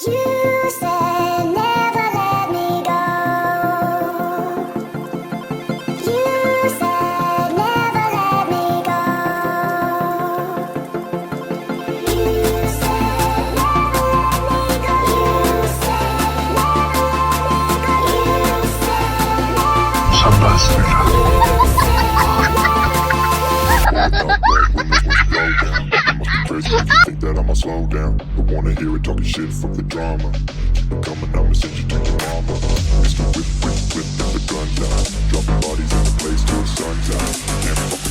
You said never let me go. You said never let me go. You said never let me go. You said never let me go. You said Crazy if you think that I'ma slow down. Don't wanna hear it talking shit from the drama. Keep it coming, I'ma send you to your mama. Mr. Whip, whip, whip, and the guns out. Dropping bodies in the place till the sun's out. Can't fuck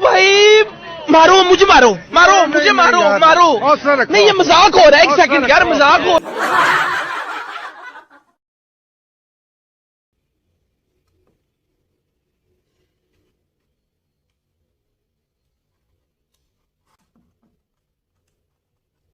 भाई मारो मुझे मारो मारो मुझे मारो मारो नहीं ये मजाक हो रहा है एक सेकंड यार मजाक हो